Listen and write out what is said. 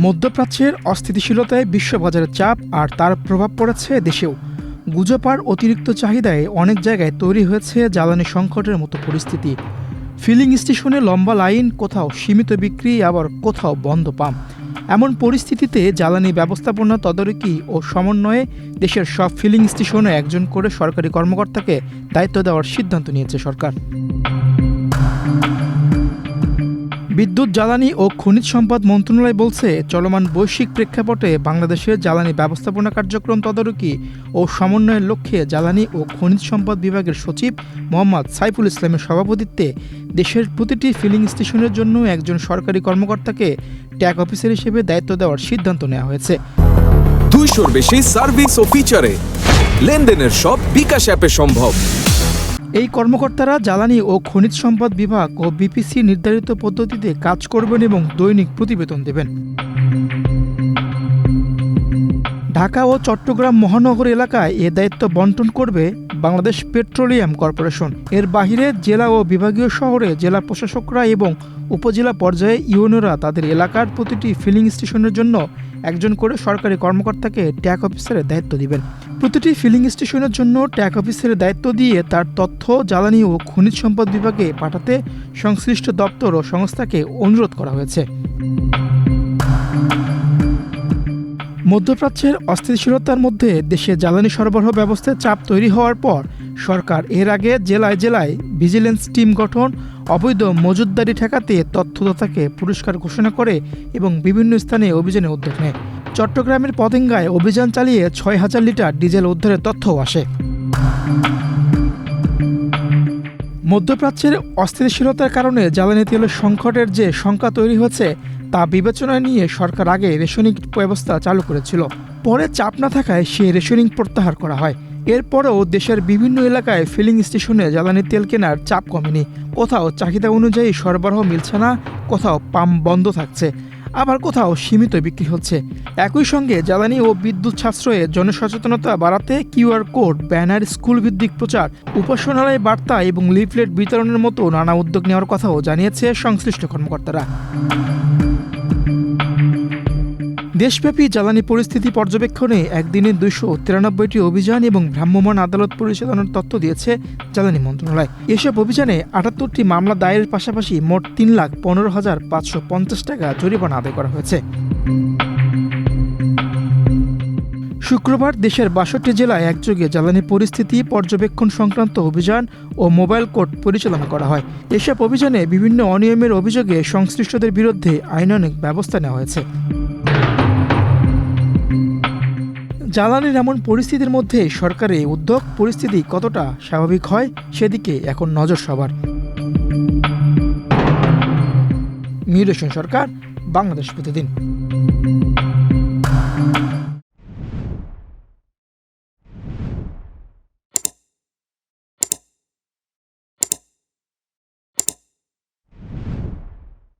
মধ্যপ্রাচ্যের অস্থিতিশীলতায় বিশ্ববাজারের চাপ আর তার প্রভাব পড়েছে দেশেও। গুজব আর অতিরিক্ত চাহিদায় অনেক জায়গায় তৈরি হয়েছে জ্বালানি সংকটের মতো পরিস্থিতি। ফিলিং স্টেশনে লম্বা লাইন, কোথাও সীমিত বিক্রি, আবার কোথাও বন্ধ পাম্প। এমন পরিস্থিতিতে জ্বালানি ব্যবস্থাপনা, তদারকি ও সমন্বয়ে দেশের সব ফিলিং স্টেশনে একজন করে সরকারি কর্মকর্তাকে দায়িত্ব দেওয়ার সিদ্ধান্ত নিয়েছে সরকার। বিদ্যুৎ, জ্বালানি ও খনিজ সম্পদ মন্ত্রণালয় বলছে, চলমান বৈশ্বিক প্রেক্ষাপটে বাংলাদেশের জ্বালানি ব্যবস্থাপনা কার্যক্রম তদারকি ও সমন্বয়ের লক্ষ্যে জ্বালানি ও খনিজ সম্পদ বিভাগের সচিব মোহাম্মদ সাইফুল ইসলামের সভাপতিত্বে দেশের প্রতিটি ফিলিং স্টেশনের জন্য একজন সরকারি কর্মকর্তাকে ট্যাগ অফিসার হিসেবে দায়িত্ব দেওয়ার সিদ্ধান্ত নেওয়া হয়েছে। 200-র বেশি সার্ভিস ও ফিচারে লেনদেনের সব বিকাশ অ্যাপে সম্ভব। এই কর্মকর্তারা জ্বালানি ও খনিজ সম্পদ বিভাগ ও বিপিসি নির্ধারিত পদ্ধতিতে কাজ করবেন এবং দৈনিক প্রতিবেদন দেবেন। ঢাকা ও চট্টগ্রাম মহানগর এলাকায় এ দায়িত্ব বন্টন করবে বাংলাদেশ পেট্রোলিয়াম কর্পোরেশন। এর বাহিরে জেলা ও বিভাগীয় শহরে জেলা প্রশাসকরা এবং উপজেলা পর্যায়ে ইউনিয়নরা তাদের এলাকার প্রতিটি ফিলিং স্টেশনের জন্য একজন করে সরকারি কর্মকর্তাকে ট্যাগ অফিসারের দায়িত্ব দিবেন। প্রতিটি ফিলিং স্টেশনের জন্য ট্যাগ অফিসারের দায়িত্ব দিয়ে তার তথ্য জ্বালানি ও খনিজ সম্পদ বিভাগে পাঠাতে সংশ্লিষ্ট দপ্তর ও সংস্থাকে অনুরোধ করা হয়েছে। মধ্যপ্রাচ্যের অস্থিতিশীলতার মধ্যে দেশে জ্বালানি সরবরাহ ব্যবস্থায় চাপ তৈরি হওয়ার পর সরকার এর আগে জেলায় জেলায় ভিজিলেন্স টিম গঠন, অবৈধ মজুতদারি ঠেকাতে তথ্যদাতাকে পুরস্কার ঘোষণা করে এবং বিভিন্ন স্থানে অভিযানে উদ্যোগ নেয়। চট্টগ্রামের পতেঙ্গায় অভিযান চালিয়ে ৬,০০০ লিটার ডিজেল উদ্ধারের তথ্যও আসে। মধ্যপ্রাচ্যের অস্থিতিশীলতার কারণে জ্বালানি তেলের সংকটের যে শঙ্কা তৈরি হয়েছে তা বিবেচনায় নিয়ে সরকার আগে রেশনিং ব্যবস্থা চালু করেছিল। পরে চাপ না থাকায় সেই রেশনিং প্রত্যাহার করা হয়। এরপরেও দেশের বিভিন্ন এলাকায় ফিলিং স্টেশনে জ্বালানি তেল কেনার চাপ কমেনি। কোথাও চাহিদা অনুযায়ী সরবরাহ মিলছে না, কোথাও পাম্প বন্ধ থাকছে, আবার কোথাও সীমিত বিক্রি হচ্ছে। একই সঙ্গে জ্বালানি ও বিদ্যুৎ সাশ্রয়ে জনসচেতনতা বাড়াতে কিউআর কোড, ব্যানার, স্কুল ভিত্তিক প্রচার, উপাসনালয় বার্তা এবং লিফলেট বিতরণের মতো নানা উদ্যোগ নেওয়ার কথাও জানিয়েছে সংশ্লিষ্ট কর্মকর্তারা। দেশব্যাপী জ্বালানি পরিস্থিতি পর্যবেক্ষণে একদিনে 293টি অভিযান এবং ভ্রাম্যমাণ আদালত পরিচালনার তথ্য দিয়েছে জ্বালানি মন্ত্রণালয়। এসব অভিযানে 78টি মামলা দায়েরের পাশাপাশি মোট 3,15,550 টাকা জরিমানা আদায় করা হয়েছে। শুক্রবার দেশের 62 জেলায় একযোগে জ্বালানি পরিস্থিতি পর্যবেক্ষণ সংক্রান্ত অভিযান ও মোবাইল কোর্ট পরিচালনা করা হয়। এসব অভিযানে বিভিন্ন অনিয়মের অভিযোগে সংশ্লিষ্টদের বিরুদ্ধে আইনানুগ ব্যবস্থা নেওয়া হয়েছে। জ্বালানির এমন পরিস্থিতির মধ্যে সরকারের উদ্যোগ পরিস্থিতি কতটা স্বাভাবিক হয় সেদিকে এখন নজর সবার। মিহির হোসেন সরকার, বাংলাদেশ প্রতিদিন।